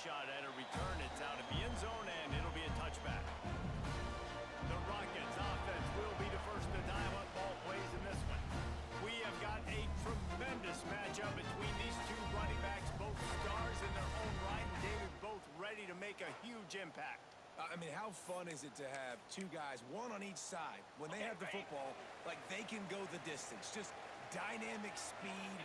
shot at a return. It's out of the end zone, and it'll be a touchback. The Rockets offense will be the first to dial up ball plays in this one. We have got a tremendous matchup between these two running backs, both stars in their own right, and David, both ready to make a huge impact. I mean, how fun is it to have two guys, one on each side, when they have the football, like they can go the distance. Just dynamic speed,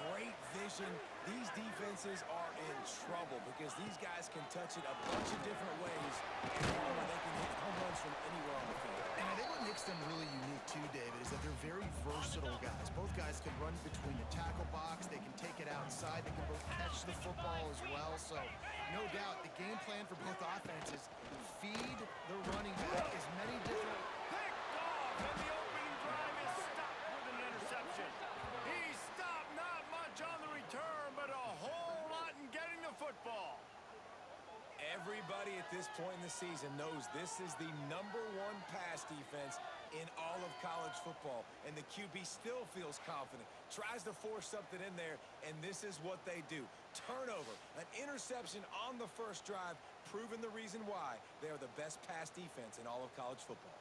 great vision. These defenses are in trouble because these guys can touch it a bunch of different ways, and they can hit home runs from anywhere on the field. And I think what makes them really unique too, David, is that they're very versatile guys. Both guys can run between the tackle box. They can take it outside. They can both catch the football as well. So no doubt the game plan for both offenses, feed the running back as many different... Picked off, and the opening drive is stopped with an interception. He stopped not much on the return, but a whole lot in getting the football. Everybody at this point in the season knows this is the #1 pass defense in all of college football, and the QB still feels confident, tries to force something in there, and this is what they do. Turnover, an interception on the first drive, proving the reason why they are the best pass defense in all of college football.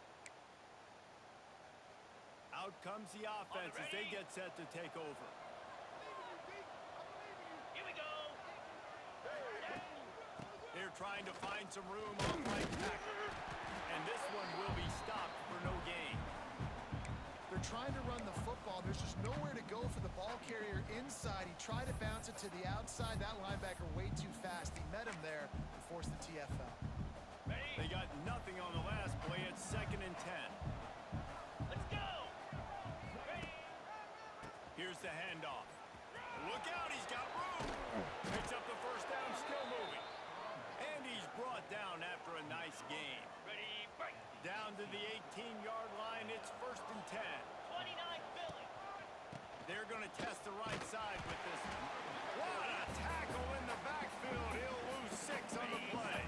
Out comes the offense as they get set to take over. Here we go. They're trying to find some room on right tackle. And this one will be stopped for no gain. They're trying to run the football. There's just nowhere to go for the ball carrier inside. He tried to bounce it to the outside. That linebacker way too fast. He met him there and forced the TFL. Ready? They got nothing on the last play. It's 2nd and 10. Let's go. Ready? Here's the handoff. Look out, he's got room. Picks up the first down, still moving. And he's brought down after a nice gain. Ready, break. Down to the 18-yard line, it's 1st and 10. 29 Philly. They're going to test the right side with this one. What a tackle in the backfield. He'll lose 6 on the play.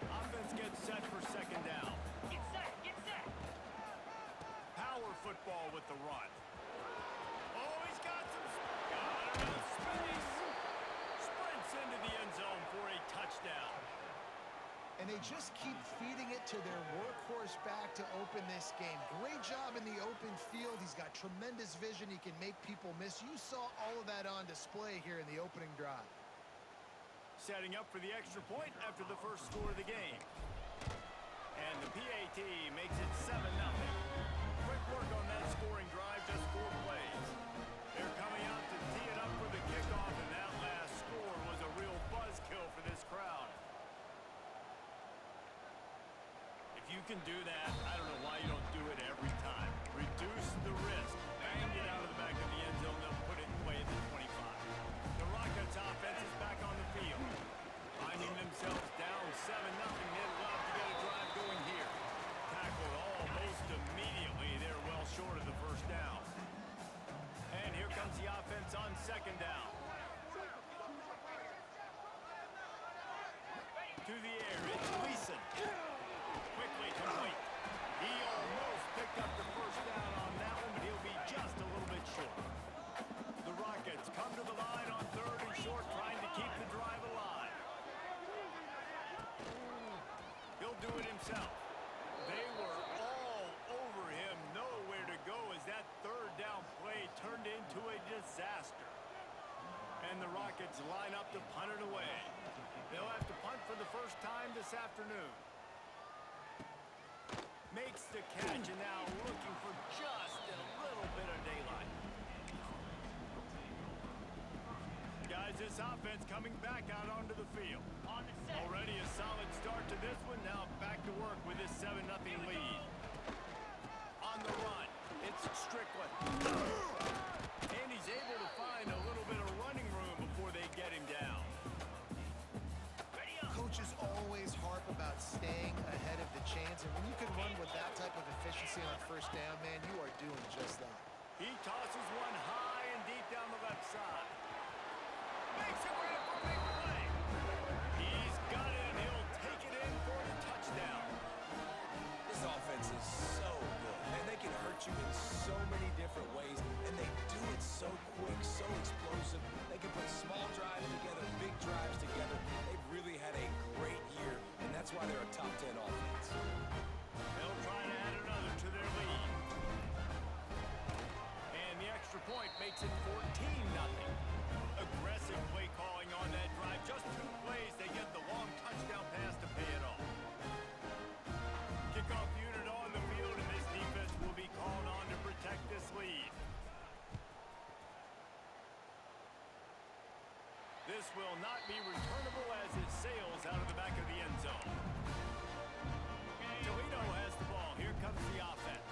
Offense gets set for 2nd down. Get set, get set. Power football with the run. Oh, he's got enough space. Sprints into the end zone for a touchdown. And they just keep feeding it to their workhorse back to open this game. Great job in the open field. He's got tremendous vision. He can make people miss. You saw all of that on display here in the opening drive. Setting up for the extra point after the first score of the game. And the PAT makes it 7-0. Quick work on that scoring drive, just 4 plays. They're coming out to tee it up for the kickoff, and that last score was a real buzzkill for this crowd. If you can do that, I don't know why you don't do it every time. Reduce the risk. Bang it out of the back of the end zone. They'll put it away at the 25. The Rockets offense is back on the field. Finding themselves down 7-0. They'd love to get a drive going here. Tackled almost immediately. They're well short of the first down. And here comes the offense on 2nd down. To the air, it's Gleason. Quickly complete. He almost picked up the first down on that one, but he'll be just a little bit short. The Rockets come to the line on 3rd and short, trying to keep the drive alive. He'll do it himself. They were all over him, nowhere to go as that 3rd down play turned into a disaster. And the Rockets line up to punt it away. They'll have to punt for the first time this afternoon. Makes the catch, and now looking for just a little bit of daylight. Guys, this offense coming back out onto the field. On the set. Already a solid start to this one. Now back to work with this 7-0 lead. On the run, it's Strickland. And he's able to find a little bit of running room before they get him down. Coaches always harp about staying ahead of the chains, and when you can run with that type of efficiency on 1st down, man, you are doing just that. He tosses one high and deep down the left side. Makes it right for a big play. He's got it, and he'll take it in for the touchdown. This offense is so good, and they can hurt you in so many different ways, and they do it so quick, so explosive. They can put small drives together, big drives together. this will not be returnable as it sails out of the back of the end zone. Toledo has the ball. Here comes the offense.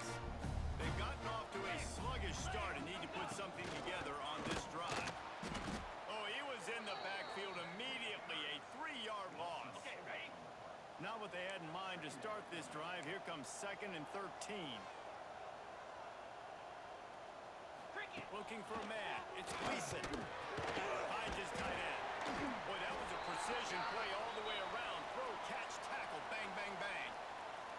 They've gotten off to a sluggish start and need to put something together on this drive. Oh, he was in the backfield immediately. A 3-yard loss. Okay, ready? Not what they had in mind to start this drive. Here comes 2nd and 13. Cricket. Looking for a man. It's Gleason. Finds his tight end. Boy, that was a precision play all the way around. Throw, catch, tackle. Bang, bang, bang.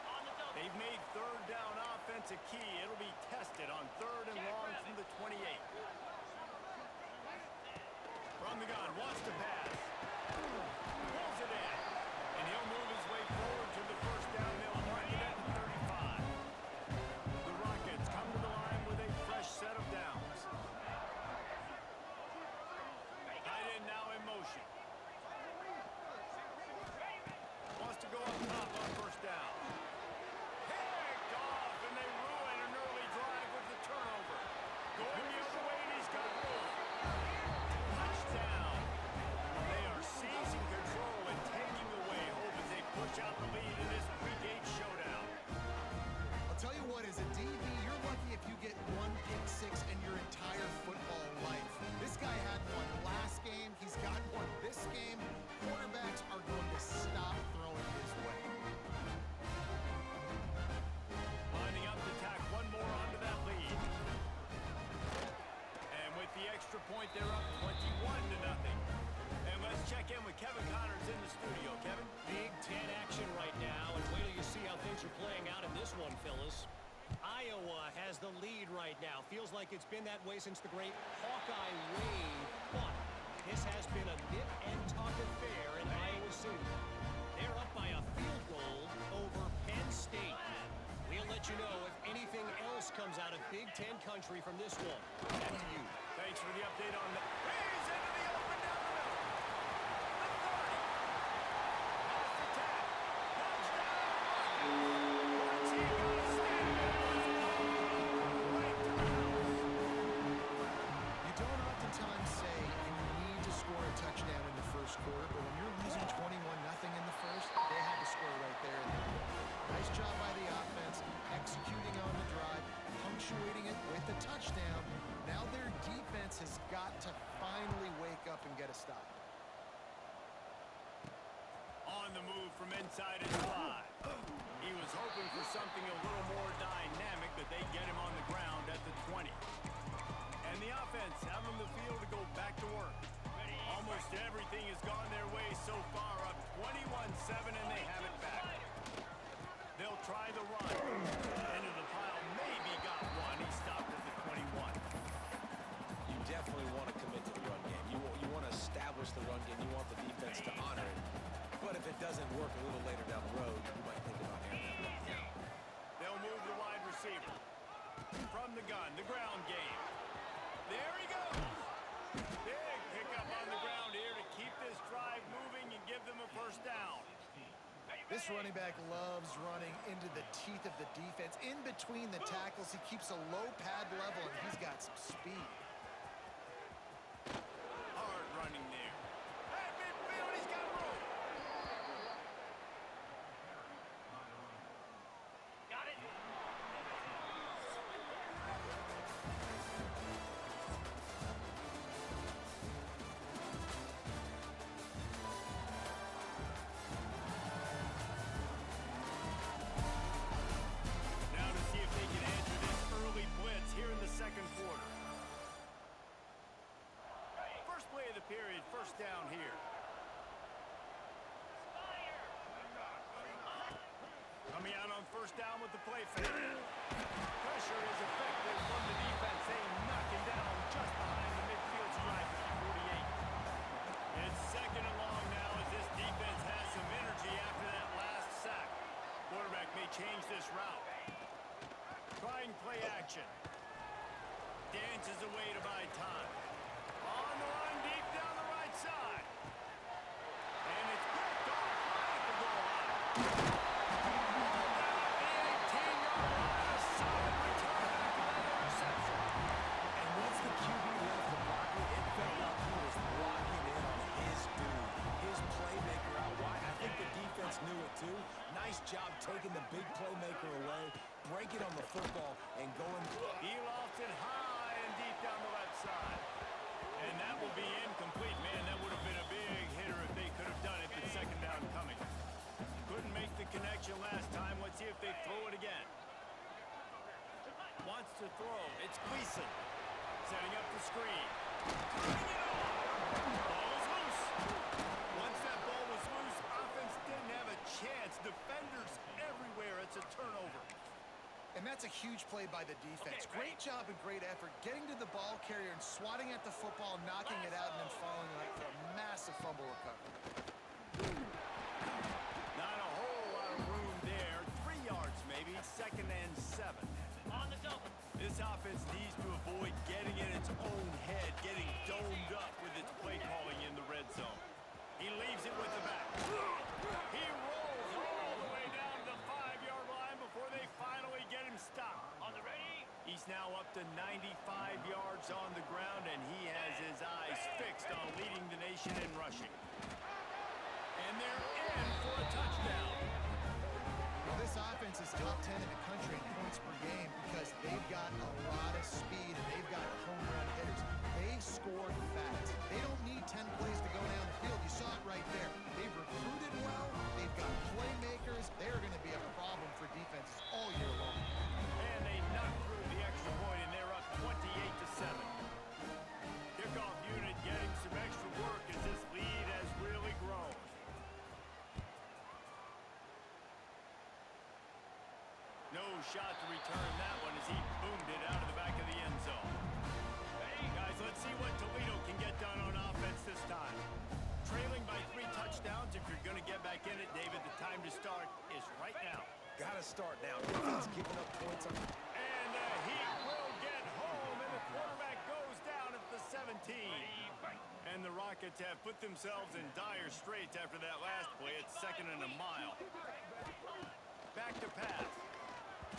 On the double. They've made third down offense a key. It'll be tested on 3rd and long from the 28. From the gun, wants to pass. Pulls it in. And he'll move his way forward to the first down. They'll mark it at the 35. The Rockets come to the line with a fresh set of downs. Tight end now in motion. Wants to go up top on first down. Picked off, and they ruin an early drive with the turnover. Going the other way, and he's got room. Touchdown. They are seizing control and taking away hope as they push out the lead in this pre-game showdown. I'll tell you what, as a DB, you're lucky if you get one pick six in your entire football life. This guy had one last game. He's got one this game. Quarterbacks are going to stop throwing his way. Lining up to tack one more onto that lead. And with the extra point, they're up 21-0. And let's check in with Kevin Connors in the studio. Kevin? Big Ten action right now, and wait till you see how things are playing out in this one, Phyllis. Iowa has the lead right now. Feels like it's been that way since the great Hawkeye wave, but this has been a nip-and-tuck affair in Iowa City. They're up by a field goal over Penn State. We'll let you know if anything else comes out of Big Ten country from this one. Back to you. Thanks for the update on the... He's into the open down the middle. The 30. Off the tap. Touchdown. What's he gonna stand there? Right to the house. You don't oftentimes say you need to score a touchdown in the first quarter, but when you're losing 21-0 in the first, they had to score right there. Nice job by the offense, executing on the drive, punctuating it with a touchdown. Now their defense has got to finally wake up and get a stop. On the move from inside his 5. He was hoping for something a little more dynamic, but they get him on the ground at the 20. And the offense having the field to go back to work. Almost everything has gone their way so far, up 21-7, and they have it back. They'll try the run. Into the pile, maybe got one. He stopped at the 21. You definitely want to commit to the run game. You want to establish the run game. You want the defense to honor it. But if it doesn't work a little later down the road, you might think about airing that one out. They'll move the wide receiver. From the gun, the ground game. There he goes. Big pickup on the ground here to keep this drive moving and give them a first down. This running back loves running into the teeth of the defense. In between the tackles, he keeps a low pad level, and he's got some speed. Hard running there. At midfield, he's got room. Got it. Now to see if they can answer this early blitz here in the second quarter. First play of the period, first down here. Coming out on first down with the play fake. Pressure is effective from the defense. They knock him down just behind the midfield stripe at the 48. It's second and long now as this defense has some energy after that last sack. Quarterback may change this route. Trying play action. Dances away to buy time. On the run deep down the right side. And it's picked off right at the goal line. Down at the 18-yard line. A solid return after that interception. And once the QB left the pocket, it felt like he was locking in on job taking the big playmaker away, breaking on the football, and going. He lofts it high and deep down the left side. And that will be incomplete. Man, that would have been a big hitter if they could have done it, but second down coming. Couldn't make the connection last time. Let's see if they throw it again. Wants to throw. It's Gleason. Setting up the screen. Turning it on. Ball is loose. Once that ball was loose, offense didn't have a chance. Defenders everywhere. It's a turnover. And that's a huge play by the defense. Great job and great effort getting to the ball carrier and swatting at the football, knocking it out, and then following up for a massive fumble recovery. Not a whole lot of room there. 3 yards maybe. Second and 7. On the double. This offense needs to avoid getting in its own head, getting domed up with its play calling in the red zone. He leaves it with the back. He rolls all the way down to the 5-yard line before they finally get him stopped. On the ready. He's now up to 95 yards on the ground, and he has his eyes fixed on leading the nation in rushing. And they're in for a touchdown. Well, this offense is top 10 in the country in points per game because they've got a lot of speed and they've got home run hitters. They score fast. They don't need 10 plays to go down the field. You saw it right there. They've recruited well. They've got playmakers. They're going to be a problem for defenses all year long. And they knock through the extra point, and they're up 28-7. Kickoff unit getting some extra work as this lead has really grown. No shot to return that one as he boomed it out of the back of the end zone. Hey, guys, let's see what Toledo can get done on offense this time. Trailing by 3 touchdowns. If you're going to get back in it, David, the time to start is right now. Gotta start now. Defense giving up points on. And he will get home, and the quarterback goes down at the 17. And the Rockets have put themselves in dire straits after that last play. It's 2nd and a mile. Back to pass.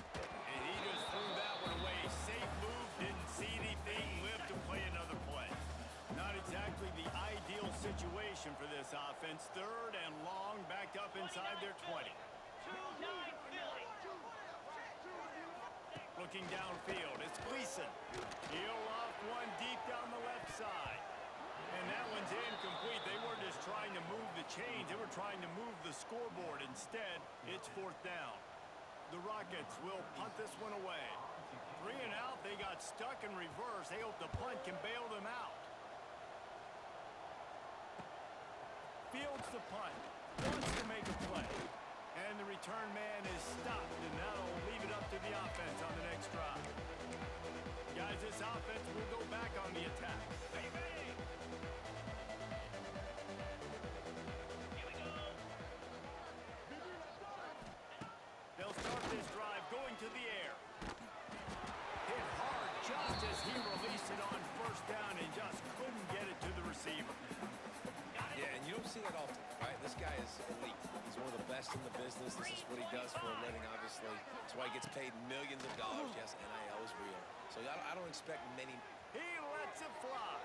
And he just threw that one away. Safe move, didn't see anything, lived to play another play. Not exactly the ideal situation for this offense. 3rd and long, backed up inside their 20. 2-9 Philly. Looking downfield, it's Gleason. He'll off one deep down the left side. And that one's incomplete. They weren't just trying to move the chains. They were trying to move the scoreboard. Instead, it's 4th down. The Rockets will punt this one away. 3 and out. They got stuck in reverse. They hope the punt can bail them out. Fields the punt. Wants to make a play. And the return man is stopped, and that'll leave it up to the offense on the next drive. Guys, this offense will go back on the attack. Baby. Here we go. They'll start this drive going to the air. Hit hard just as he released it on 1st down and just couldn't get it to the receiver. Yeah, and you don't see that often, right? This guy is elite. He's one of the best in the business. This is what he does for a living, obviously. That's why he gets paid millions of dollars. Yes, NIL is real. So I don't expect many. He lets it fly.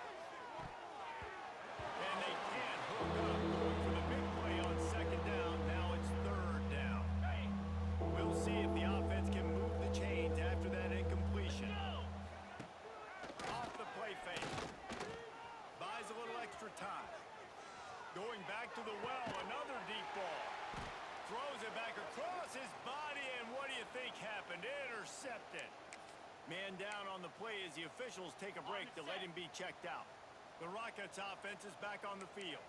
And they can't hook up, going for the big play on 2nd down. Now it's 3rd down. We'll see if the offense can move the chains after that incompletion. Off the play fake. Buys a little extra time. Going back to the well, another deep ball. Throws it back across his body, and what do you think happened? Intercepted. Man down on the play as the officials take a break to let him be checked out. The Rockets offense is back on the field.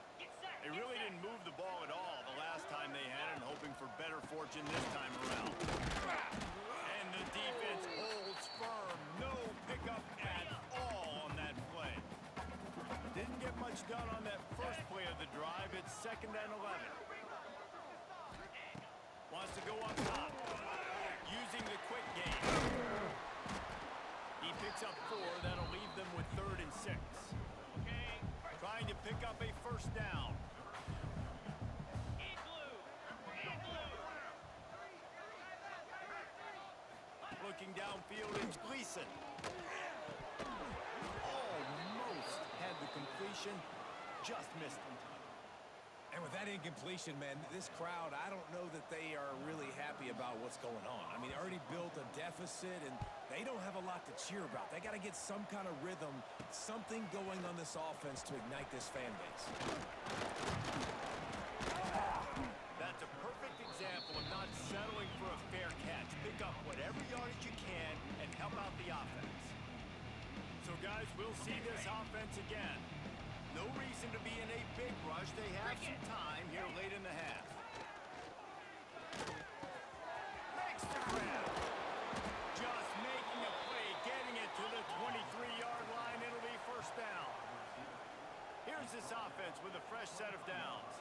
They really didn't move the ball at all the last time they had it, hoping for better fortune this time around. And the defense holds firm. No pickup at all on that play. Didn't get much done on that first play of the drive. It's 2nd and 11. Wants to go up top. Using the quick game. He picks up 4. That'll leave them with 3rd and 6. Okay. Trying to pick up a 1st down. In blue. In blue. Looking downfield, it's Gleason. Almost had the completion, just missed it. And with that incompletion, man, this crowd, I don't know that they are really happy about what's going on. I mean, they already built a deficit, and they don't have a lot to cheer about. They got to get some kind of rhythm, something going on this offense to ignite this fan base. That's a perfect example of not settling for a fair catch. Pick up whatever yardage you can and help out the offense. So, guys, we'll see this offense again. No reason to be in a big rush. They have some time here late in the half. Makes the grab. Just making a play, getting it to the 23-yard line. It'll be first down. Here's this offense with a fresh set of downs.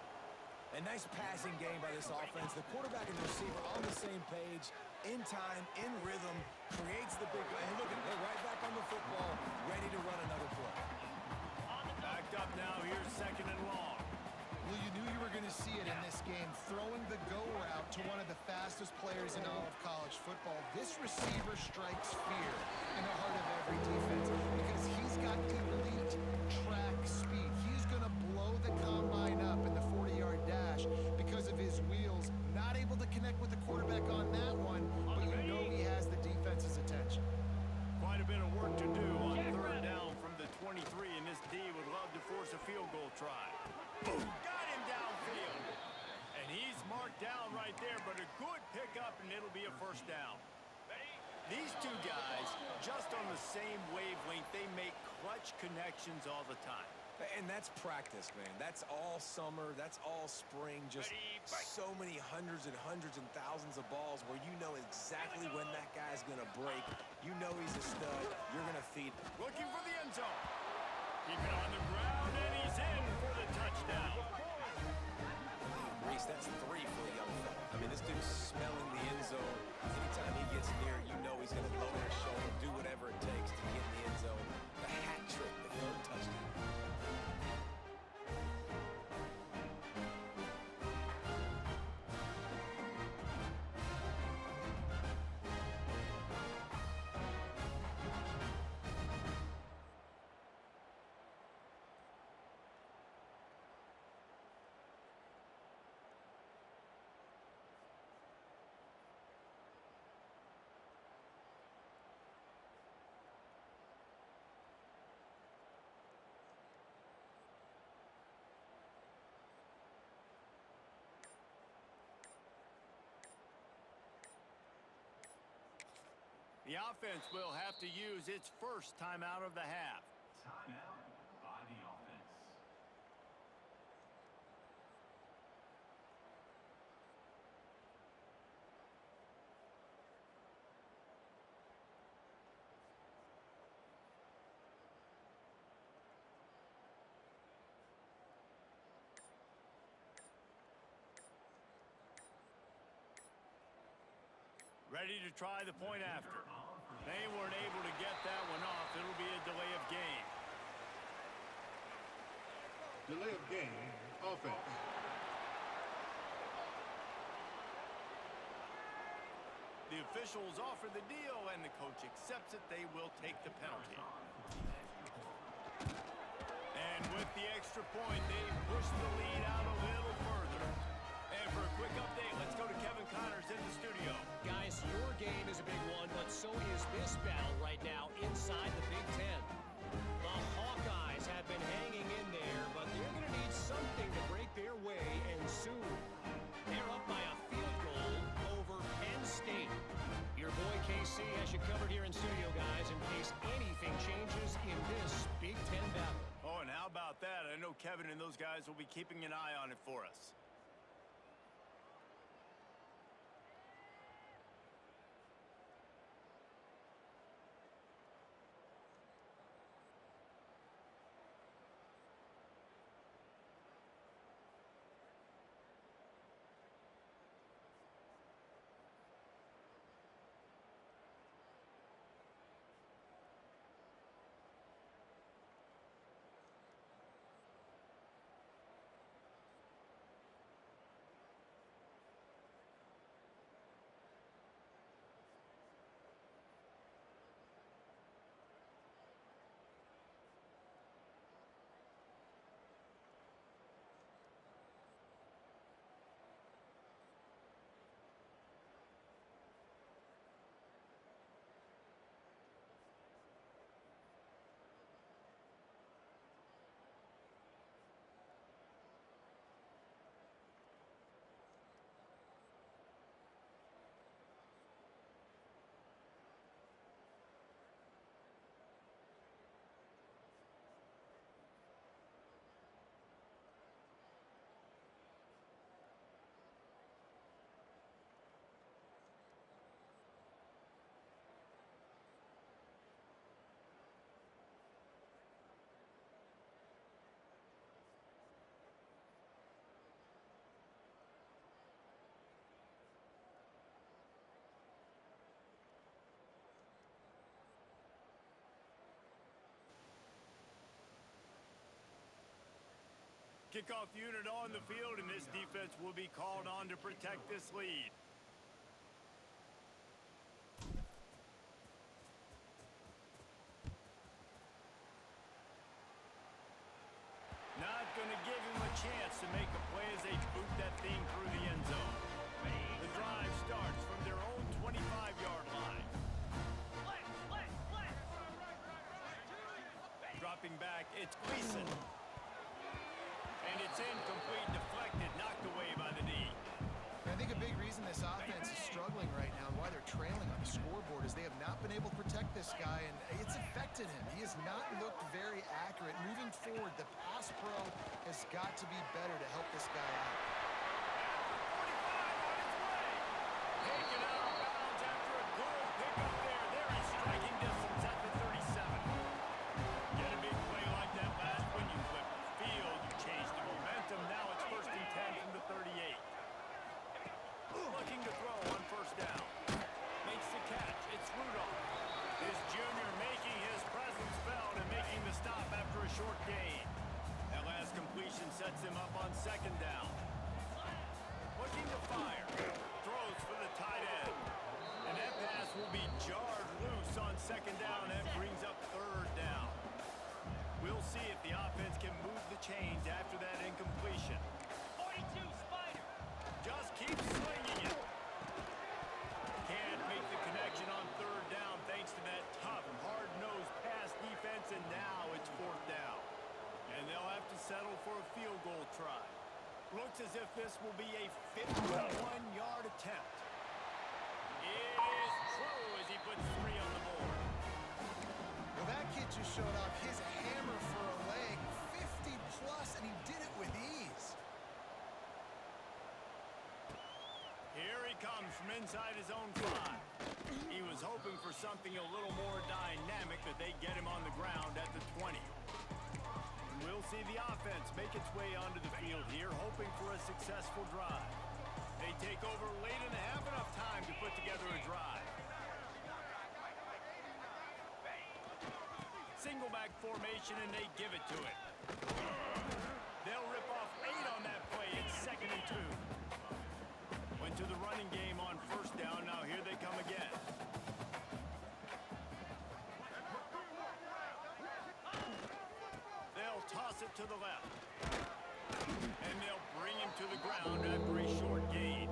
A nice passing game by this offense. The quarterback and the receiver on the same page, in time, in rhythm, creates the big play. And look at it, they're right back on the football, ready to run another play. Backed up now, here's second and long. Well, you knew you were going to see it in this game, throwing the go route to one of the fastest players in all of college football. This receiver strikes fear in the heart of every defense because he's got elite track speed. He's going to blow the combine up in the 40-yard dash because of his wheels. Not able to connect with the quarterback on that one, but you know he has the defense's attention. Quite a bit of work to do on third down from the 23, and this D would love to force a field goal try. Boom! Got him downfield. And he's marked down right there, but a good pickup, and it'll be a first down. These two guys, just on the same wavelength, they make clutch connections all the time. And that's practice, man. That's all summer. That's all spring. Just so many hundreds and thousands of balls where you know exactly when that guy's going to break. You know he's a stud. You're going to feed. Looking for the end zone. Keep it on the ground, and he's in for the touchdown. Reese, that's 3 for the young fella. I mean, this dude's smelling the end zone. Anytime he gets near, you know he's going to lower his shoulder, do whatever it takes to get in the end zone. The hat trick, the third touchdown. The offense will have to use its first timeout of the half. Timeout by the offense. Ready to try the point after. They weren't able to get that one off. It'll be a delay of game. Delay of game, offense. The officials offer the deal, and the coach accepts it. They will take the penalty. And with the extra point, they push the lead out a little further. And for a quick update, let's go to Kevin Connors in the studio. Guys, your game is a big one, but so is this battle right now inside the Big Ten. The Hawkeyes have been hanging in there, but they're going to need something to break their way, and soon. They're up by a field goal over Penn State. Your boy KC has you covered here in studio, guys, in case anything changes in this Big Ten battle. Oh, and how about that? I know Kevin and those guys will be keeping an eye on it for us. Kickoff unit on the field, and this defense will be called on to protect this lead. Not going to give him a chance to make a play as they boot that thing through the end zone. The drive starts from their own 25-yard line. Dropping back, it's Gleason. And it's incomplete, deflected, knocked away by the knee. I think a big reason this offense is struggling right now and why they're trailing on the scoreboard is they have not been able to protect this guy, and it's affected him. He has not looked very accurate. Moving forward, the pass pro has got to be better to help this guy out. Taken out of bounds after a goal pickup there. They're in striking distance at the 37. Get a big play like that last when you flip the field. You change the momentum. Now it's 1st and 10 from the 38. Looking to throw on 1st down. Makes the catch. It's Rudolph. His junior making his presence felt and making the stop after a short gain. That last completion sets him up on 2nd down. Looking to fire. Throws for the tight end. And that pass will be jarred loose on 2nd down. That brings up 3rd down. We'll see if the offense can move the chains after that incompletion. 42 Spider. Just keep slinging it. Can't make the connection on 3rd down thanks to that tough, hard-nosed pass defense, and now it's 4th down. And they'll have to settle for a field goal try. Looks as if this will be a 51-yard attempt. It is true as he puts 3 on the board. Well, that kid just showed off his hammer for a leg, 50-plus, and he did it with ease. Here he comes from inside his own 5. He was hoping for something a little more dynamic, that they get him on the ground at the 20. We'll see the offense make its way onto the field here, hoping for a successful drive. They take over late in the half, enough time to put together a drive. Single back formation, and they give it to it. They'll rip off 8 on that play. It's 2nd and 2. Went to the running game on 1st down. Now here they come again. They'll toss it to the left. And they'll bring him to the ground after a short gain.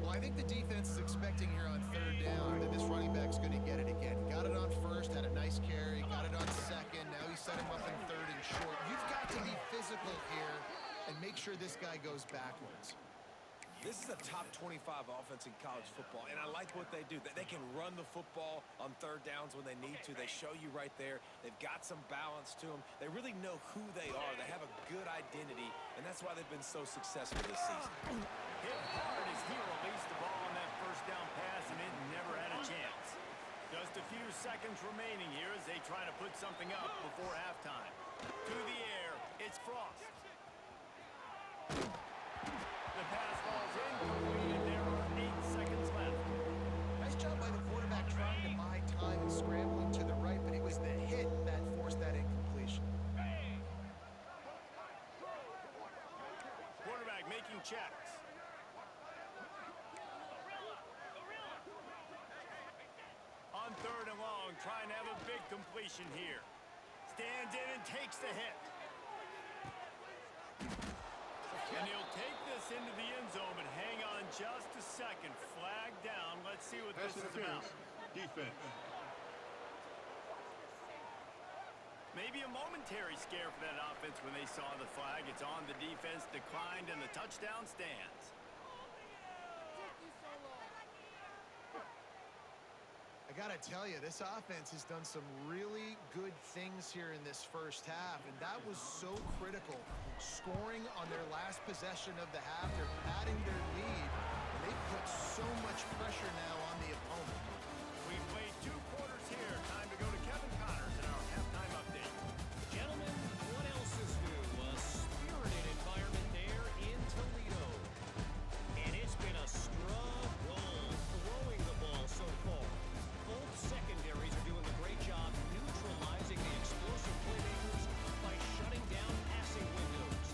Well, I think the defense is expecting here on 3rd down that this running back's going to get it again. He got it on 1st, had a nice carry, got it on 2nd. Now he set him up in 3rd and short. You've got to be physical here and make sure this guy goes backwards. This is a top 25 offense in college football, and I like what they do. They can run the football on 3rd downs when they need to. They show you right there. They've got some balance to them. They really know who they are. They have a good identity, and that's why they've been so successful this season. Hit hard as he released the ball on that 1st down pass, and it never had a chance. Just a few seconds remaining here as they try to put something up before halftime. To the air, it's Frost. The pass falls incomplete, and there are 8 seconds left. Nice job by the quarterback trying to buy time and scrambling to the right, but it was the hit that forced that incompletion. Quarterback making checks. On 3rd and long, trying to have a big completion here. Stands in and takes the hit. And he'll take this into the end zone, but hang on just a second. Flag down. Let's see what Pass this is about. interference. Defense. Maybe a momentary scare for that offense when they saw the flag. It's on the defense, declined, and the touchdown stands. I gotta tell you, this offense has done some really good things here in this 1st half, and that was so critical. Scoring on their last possession of the half, they're padding their lead, and they put so much pressure now on the opponent. We've played 2 quarters here. Time to go to Kevin Connors in our halftime update. Gentlemen, what else is new? A spirited environment there in Toledo. And it's been a struggle throwing the ball so far. Both secondaries are doing a great job neutralizing the explosive playmakers by shutting down passing windows.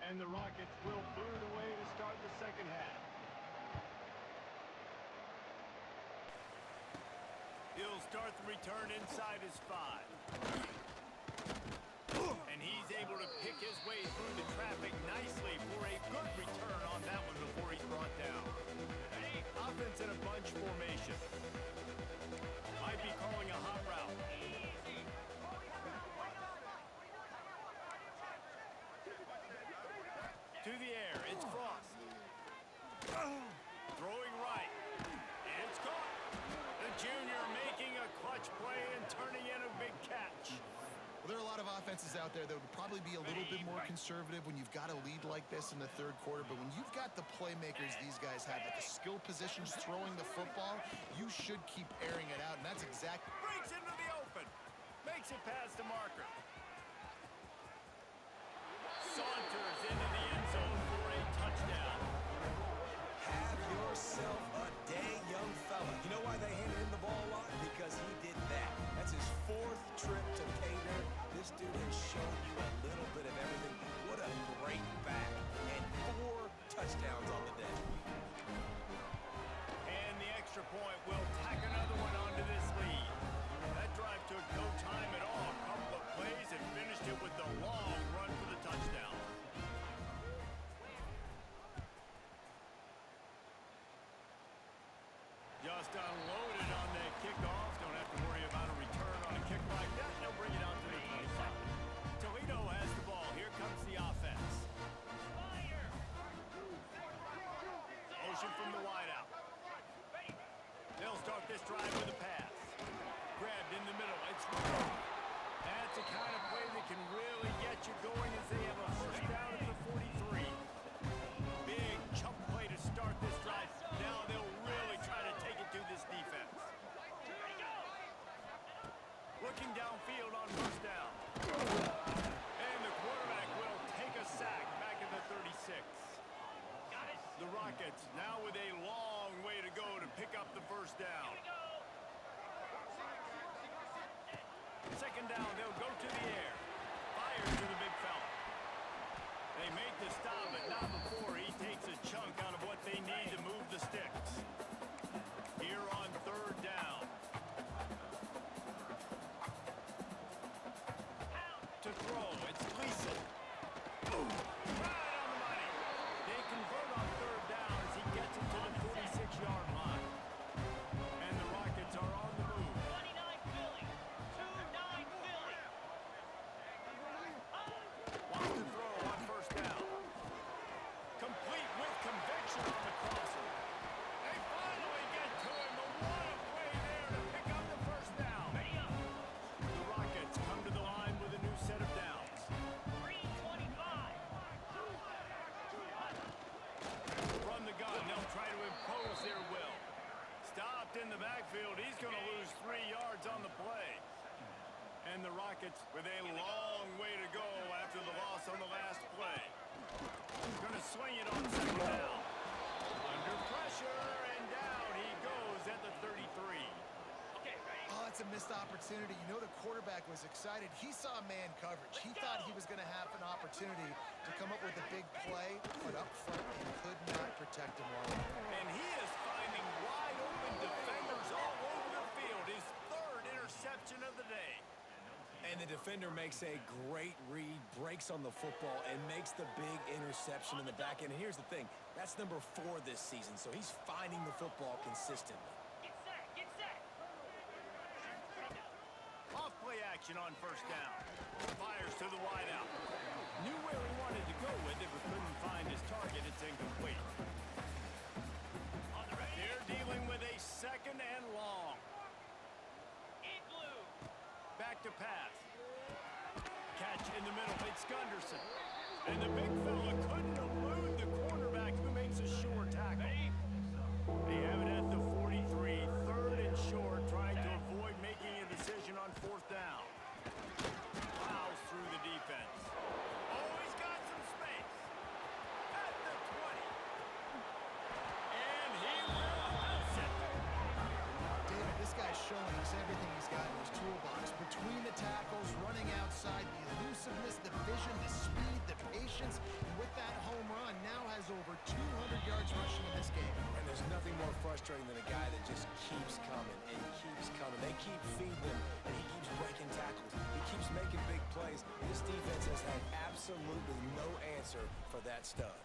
And the Rockets will boot it away to start the second half. He'll start the return inside his 5. And he's able to pick his way through the traffic nicely for a good return on that one before he's brought down. Offense in a bunch formation. Might be calling a hot route. To the air, it's Frost. Throwing right. It's caught. The junior making a clutch play and turning in a big catch. Well, there are a lot of offenses out there that would probably be a little bit more conservative when you've got a lead like this in the third quarter, but when you've got the playmakers these guys have at the skill positions throwing the football, you should keep airing it out, and that's exactly... Breaks into the open. Makes it past the marker. Saunters into the end zone for a touchdown. Have yourself a day, young fella. You know why they handed him the ball a lot? Because he did that. That's his 4th trip to pay dirt. This dude has shown you a little bit of everything. What a great back. And 4 touchdowns on the day. And the extra point will tack another one onto this lead. That drive took no time at all. A couple of plays and finished it with a long run for the touchdown. Just unloaded on that kickoff. Don't have to worry about a return on a kick like that. They'll bring it out to the 25. Toledo has the ball. Here comes the offense. Motion from the wideout. They'll start this drive with a pass. Grabbed in the middle. It's Rowe. That's the kind of play that can really get you going as they have a first down at the 43. Big chunk play to start this drive. Now they'll really try to take it to this defense. Looking downfield on first down. And the quarterback will take a sack back at the 36. The Rockets now with a long way to go to pick up the first down. Second down, they'll go to the air. Fires to the big fella. They make the stop, but not before he takes a chunk out of what they need to move the sticks. Here on third down. To throw, it's Gleason. Right on the money. They convert on third down as he gets it to the 46-yard line. And the Rockets are on the move. 29 Philly. 2-9 Philly. Wants to throw on first down. Complete with conviction on the crosser. They finally get to him, but what a play there to pick up the first down. The Rockets come to the line with a new set of downs. 3:25. From the gun, they'll try to impose their will. Stopped in the backfield. He's going to lose 3 yards on the play. And the Rockets with a long way to go after the loss on the last play. Going to swing it on second down. Under pressure, and down he goes at the 33. Oh, that's a missed opportunity. You know the quarterback was excited. He saw man coverage. He thought he was going to have an opportunity to come up with a big play, but up front he could not protect him well. And he is finding wide open defenders all over the field. His 3rd interception of the day. And the defender makes a great read, breaks on the football, and makes the big interception in the back end. And here's the thing, that's number 4 this season, so he's finding the football consistently. Get set. Get set. Off play action on first down. Fires to the wideout. Knew where he wanted to go with it, but couldn't find his target. It's incomplete. They're dealing with a second and long. In blue. Back to pass. Catch in the middle. It's Gunderson. And the big fella couldn't elude the cornerback who makes a sure tackle. They have it at the 43. 3rd and short, trying to avoid making a decision on fourth down. Plows through the defense. Oh, he's got some space. At the 20. And he will bounce it. David, this guy's showing us everything he's got in his toolbox. Between the tackles, running outside, the elusiveness, the vision, the speed, the patience. And with that frustrating than a guy that just keeps coming and keeps coming. They keep feeding him, and he keeps breaking tackles. He keeps making big plays. This defense has had absolutely no answer for that stud.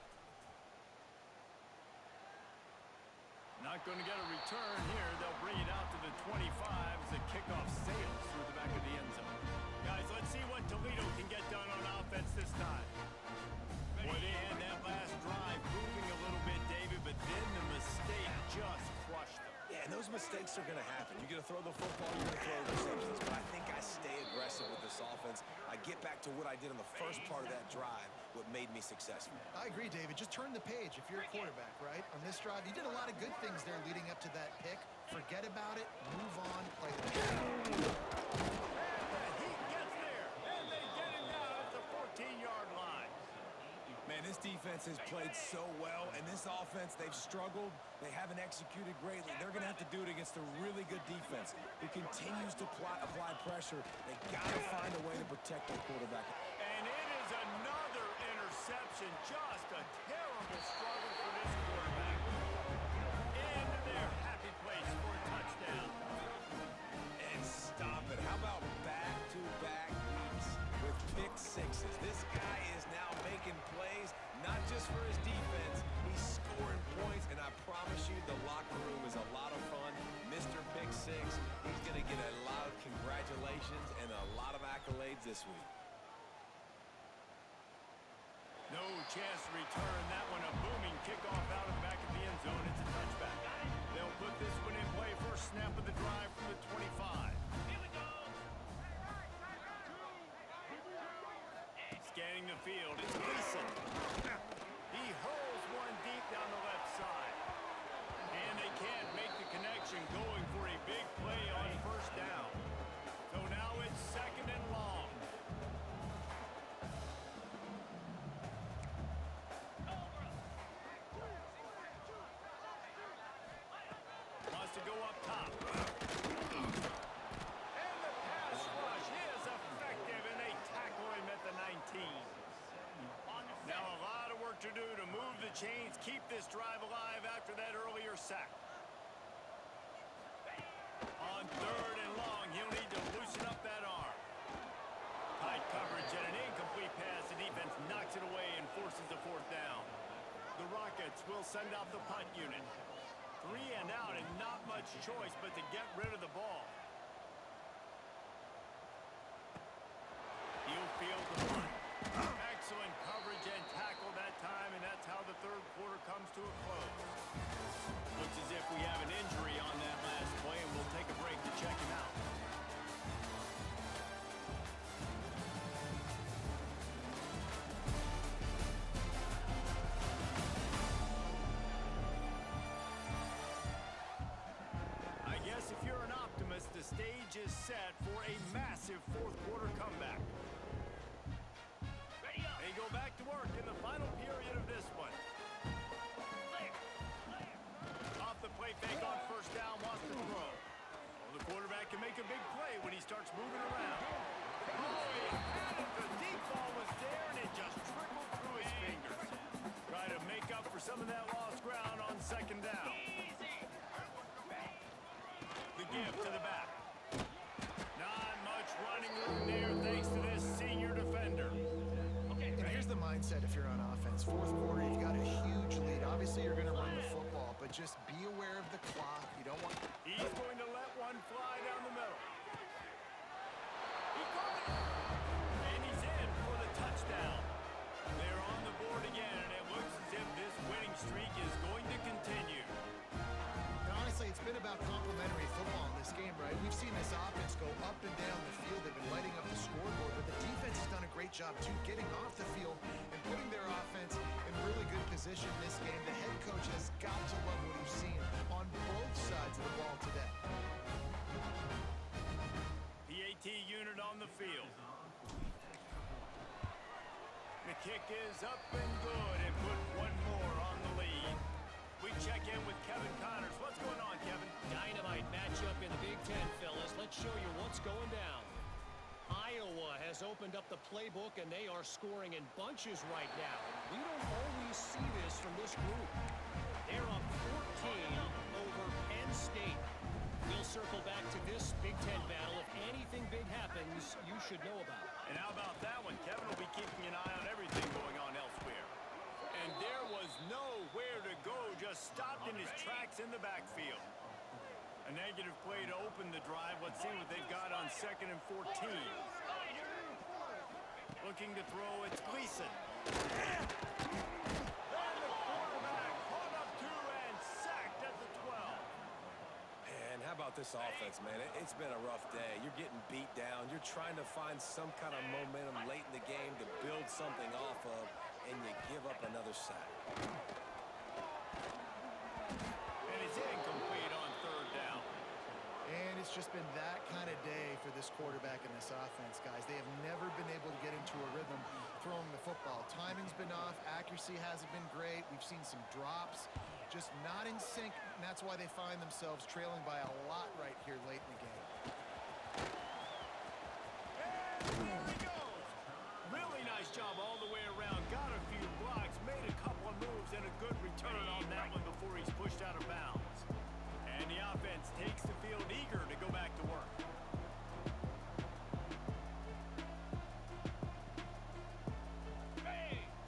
Not going to get a return here. They'll bring it out to the 25 as the kickoff sails through the back of the end zone. Guys, let's see what Toledo can get done on offense this time. Boy, they had that last drive moving a little bit, David, but then the mistake just crushed them. Yeah, and those mistakes are going to happen. You're going to throw the football, you're going to throw interceptions. But I think I stay aggressive with this offense. I get back to what I did in the first part of that drive, what made me successful. I agree, David. Just turn the page if you're a quarterback, right? On this drive, you did a lot of good things there leading up to that pick. Forget about it, move on, play the game. He gets there, and they get him down at the 14-yard line. Man, this defense has played so well, and this offense, they've struggled. They haven't executed greatly. They're going to have to do it against a really good defense who continues to apply pressure. They got to find a way to protect their quarterback. And it is another interception. Just a terrible struggle for this quarterback. Into their happy place for a touchdown. And stop it. How about back-to-back weeks with pick sixes? This guy is now making plays, not just for his defense. He's scoring points, and I promise you the locker room is a lot of fun. Mr. Pick Six, he's going to get a lot of congratulations and a lot of accolades this week. No chance to return that one. A booming kickoff out of the back of the end zone. It's a touchback. They'll put this one in play. First snap of the drive from the 25. Here we go. Scanning the field. It's Gleason. He hurls one deep down the left side. And they can't make the connection, going for a big play on first down. So now it's second and long. Wants to go up top. And the pass rush is effective, and they tackle him at the 19. Now a lot of work to do to move the chains, keep this drive alive after that earlier sack. On third and long, he'll need to loosen up that arm. Tight coverage and an incomplete pass. The defense knocks it away and forces a fourth down. The Rockets will send out the punt unit. 3 and out, and not much choice but to get rid of the ball. He'll field the punt. Excellent coverage and tackle that time, and that's how the third quarter comes to a close. Looks as if we have an injury on that last play, and we'll take a break to check him out. I guess if you're an optimist, the stage is set for a massive fourth quarter comeback. Ready up. They go back to work in the final period of this one. Off the play fake on first down, wants to throw. Oh, the quarterback can make a big play when he starts moving around. Oh, he had it. The deep ball was there, and it just trickled through his fingers. Try to make up for some of that lost ground on second down. The give to the back. Not much running room there thanks to this senior defender. And here's the mindset if you're on offense. Fourth quarter, you've got a huge lead. Obviously, you're going to run the football, but just be aware of the clock. You don't want... He's going to let one fly down the middle. He caught it. And he's in for the touchdown. They're on the board again, and it looks as if this winning streak is going to continue. Now, honestly, it's been about complementary football in this game, right? We've seen this offense go up and down the field. They've been lighting up the scoreboard, but the defense has done a great job, too, getting off the field and putting their offense in really good position this game. The head coach has got to love what he's seen on both sides of the ball today. PAT unit on the field. The kick is up and good, and put one more on the lead. We check in with Kevin Connors. What's going on, Kevin? Dynamite matchup in the Big Ten, fellas. Let's show you what's going down. Iowa has opened up the playbook, and they are scoring in bunches right now. We don't always see this from this group. They're up 14 over know about. And how about that one? Kevin will be keeping an eye on everything going on elsewhere. And there was nowhere to go, just stopped in his tracks in the backfield. A negative play to open the drive. Let's see what they've got on 2nd and 14. Looking to throw, it's Gleason. And the quarterback caught up to and sacked at the 12. And how about this offense, man? It's been a rough day. You're getting beat down. You're trying to find some kind of momentum late in the game to build something off of, and you give up another sack. And it's incomplete on 3rd down. And it's just been that kind of day for this quarterback and this offense, guys. They have never been able to get into a rhythm throwing the football. Timing's been off. Accuracy hasn't been great. We've seen some drops. Just not in sync, and that's why they find themselves trailing by a lot right here late in the game. And there he goes. Really nice job all the way around. Got a few blocks, made a couple of moves, and a good return on that one before he's pushed out of bounds. And the offense takes the field eager to go back to work.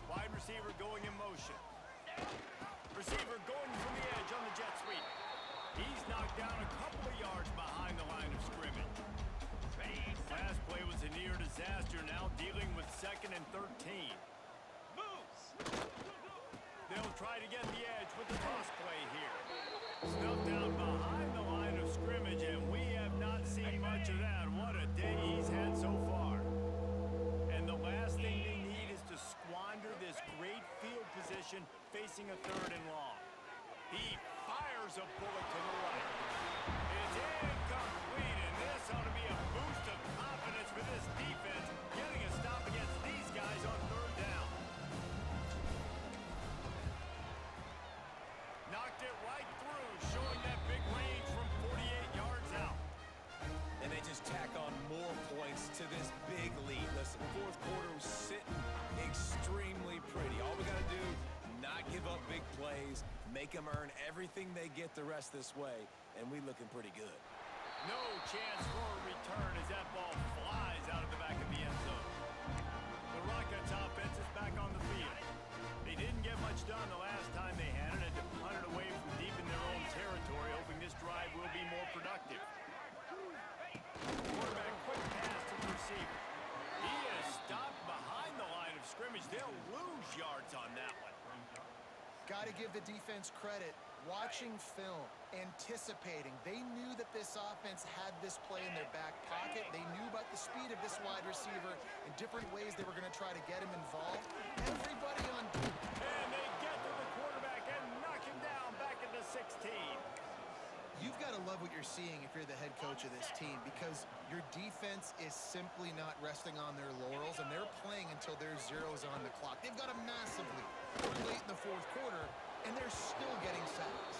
Wide receiver going in motion. Receiver going from the edge on the jet sweep. He's knocked down a couple of yards behind the line of scrimmage. Last play was a near disaster, now dealing with 2nd and 13. Moves. They'll try to get the edge with the toss play here. Snuffed down behind the line of scrimmage, and we have not seen much of that. What a day he's had so far. And the last thing they need is to squander this great field position facing a 3rd and long. He fires a bullet to the right. It's incomplete, and this ought to be a boost of confidence for this defense, getting a stop against these guys on 3rd down. Knocked it right through, showing that big range from 48 yards out. And they just tack on more points to this big lead. Listen, 4th quarter was sitting extremely pretty. All we got to do, not give up big plays, make them earn everything they get the rest this way, and we looking pretty good. No chance for a return as that ball flies out of the back of the end zone. The Rockets offense is back on the field. They didn't get much done the last time they had it, and to punt it away from deep in their own territory, hoping this drive will be more productive. Quarterback, quick pass to the receiver. He is stopped behind the line of scrimmage. They'll lose yards on that one. Got to give the defense credit. Watching film, anticipating. They knew that this offense had this play in their back pocket. They knew about the speed of this wide receiver and different ways they were going to try to get him involved. Everybody on... And they get to the quarterback and knock him down back into 16. You've got to love what you're seeing if you're the head coach of this team, because your defense is simply not resting on their laurels, and they're playing until there's zeros on the clock. They've got a massive lead. We're late in the 4th quarter, and they're still getting sacks.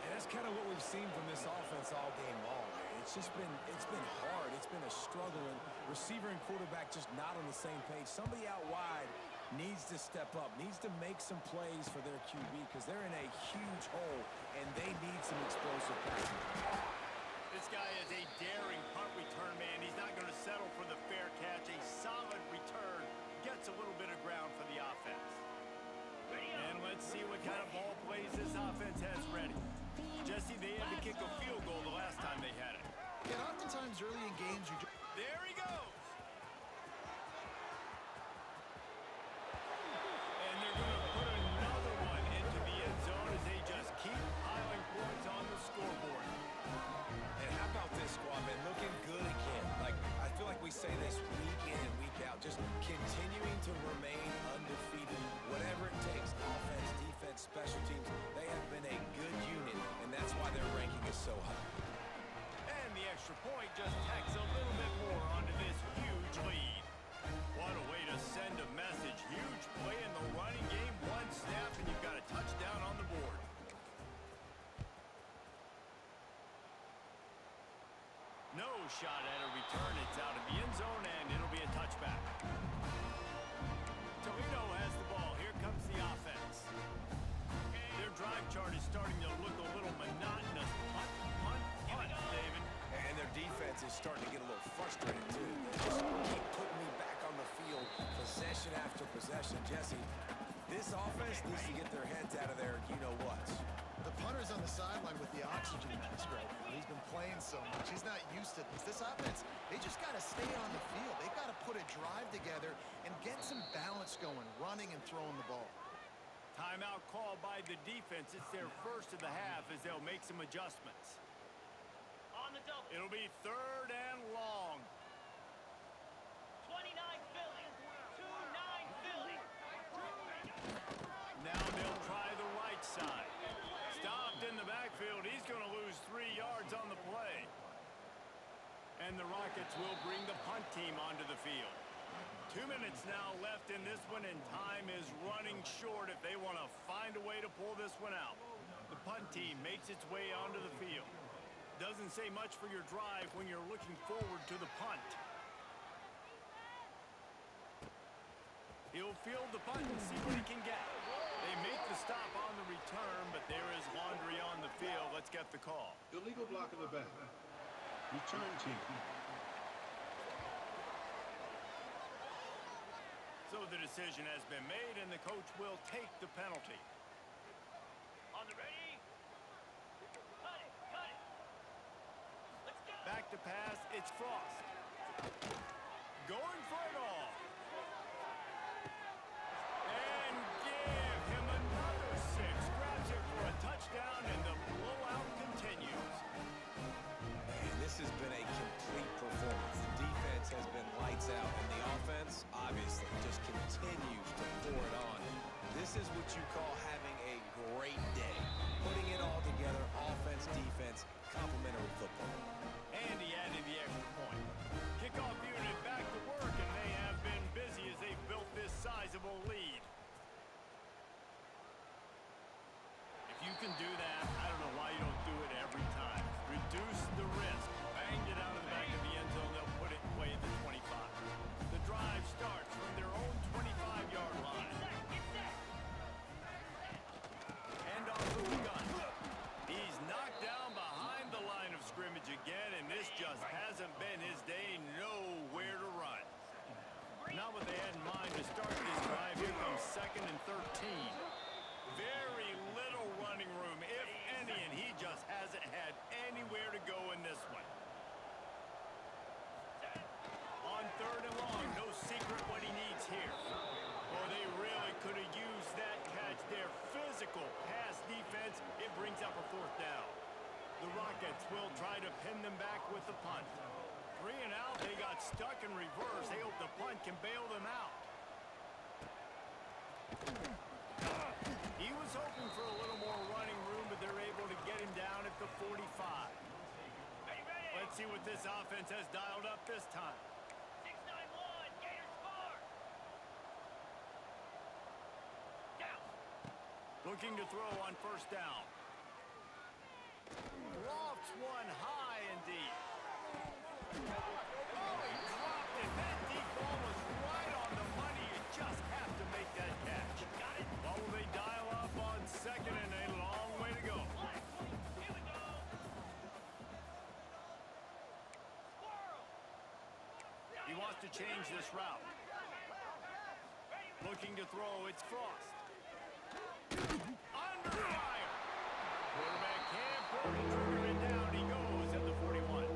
And that's kind of what we've seen from this offense all game long, man. It's been hard. It's been a struggle, and receiver and quarterback just not on the same page. Somebody out wide needs to step up, needs to make some plays for their QB, because they're in a huge hole, and they need some explosive passing. This guy is a daring punt return man. He's not going to settle for the fair catch. A solid return gets a little bit of ground for the offense. And let's see what kind of ball plays this offense has ready. Jesse, they had to kick a field goal the last time they had it. And oftentimes early in games, There he goes. And they're going to put another one into the end zone as they just keep piling points on the scoreboard. And how about this squad, man? Looking good again. Like, I feel like we say this week in and week out, just continuing to remain undefeated, whatever it takes, offense, defense, special teams. They have been a good unit, and that's why their ranking is so high. And the extra point just tacks a little bit more onto this huge lead. What a way to send a message. Huge play in the running game. One snap, and you've got a touchdown on the board. No shot at a return. It's out of the end zone, and it'll be a touchback. Toledo has the ball. Here comes the offense. Their drive chart is starting to look a little monotonous. Punt, punt, punt, David. And their defense is starting to get a little frustrated, too. the oxygen mask right now. He's been playing so much. He's not used to this. This offense, they just got to stay on the field. They've got to put a drive together and get some balance going, running and throwing the ball. Timeout called by the defense. It's their first of the half as they'll make some adjustments. On the double. It'll be 3rd and long. 29 Philly. 2-9 Philly. Now they'll try the right side. Stopped in the backfield. He's going to lose 3 yards on the play. And the Rockets will bring the punt team onto the field. 2 minutes now left in this one, and time is running short if they want to find a way to pull this one out. The punt team makes its way onto the field. Doesn't say much for your drive when you're looking forward to the punt. He'll field the punt and see what he can get. They make the stop on the return, but there is laundry on the field. Let's get the call. Illegal block in the back. Return team. So the decision has been made, and the coach will take the penalty. On the ready. Cut it. Cut it. Let's go. Back to pass, it's Frost. Going for it all. And give him another 6. Grabs it for a touchdown, and the blowout continues. Man, this has been a complete performance. The defense has been lights out, and the offense, obviously, just continues to pour it on. This is what you call having a great day. Putting it all together, offense, defense, complementary football. And he added the extra point. Kickoff unit back to work, and they have been busy as they've built this sizable lead. If you can do that, I don't know why you don't do it every time. Reduce the risk. Bang it out of the back of the end zone. They'll put it away at the 25. The drive starts from their own 25-yard line. Get set. And off to the gun. He's knocked down behind the line of scrimmage again, and this just hasn't been his day. Nowhere to run. Not what they had in mind to start this drive. Here comes 2nd and 13. Very little running room, if any, and he just hasn't had anywhere to go in this one. On 3rd and long, no secret what he needs here. Well, they really could have used that catch. Their physical pass defense, it brings up a 4th down. The Rockets will try to pin them back with the punt. 3 and out, they got stuck in reverse. They hope the punt can bail them out. He was hoping for a little more running room, but they're able to get him down at the 45. Ready, ready. Let's see what this offense has dialed up this time. 6-9-1. Gators score. Down. Looking to throw on 1st down. Lofts one high and deep. Oh, he dropped it. That deep ball was right on the money. You just have to make that catch. Got it. Well, will they dial up on 2nd and a long way to go? Flag. Here we go. Squirrel. He wants to change this route. Looking to throw, it's Frost. Under fire. Quarterback can't pull the trigger, and down he goes at the 41.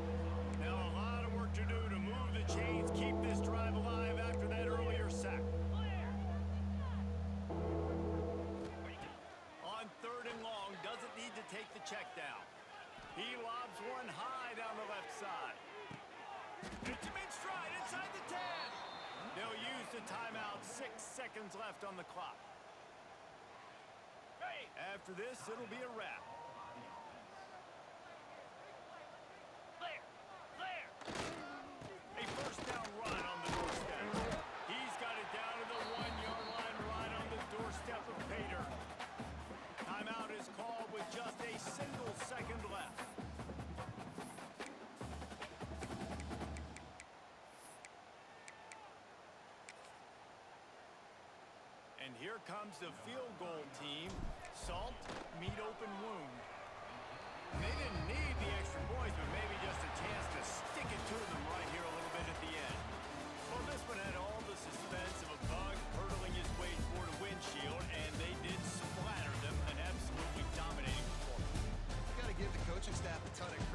Now a lot of work to do to move the chains, keep this drive alive after that earlier sack. Clear. On 3rd and long, doesn't need to take the check down. He lobs one high down the left side. It's him in stride inside the 10. They'll use the timeout. 6 seconds left on the clock. Ready. After this, it'll be a wrap. Clear. Clear. A 1st down run on the doorstep. He's got it down to the 1-yard line, right on the doorstep of Pater. Timeout is called with just a single second left. And here comes the field goal team. Salt, meet open wound. They didn't need the extra points, but maybe just a chance to stick it to them right here a little bit at the end. Well, this one had all the suspense of a bug hurtling his way toward a windshield, and they did splatter them, an absolutely dominating performance. You got to give the ton of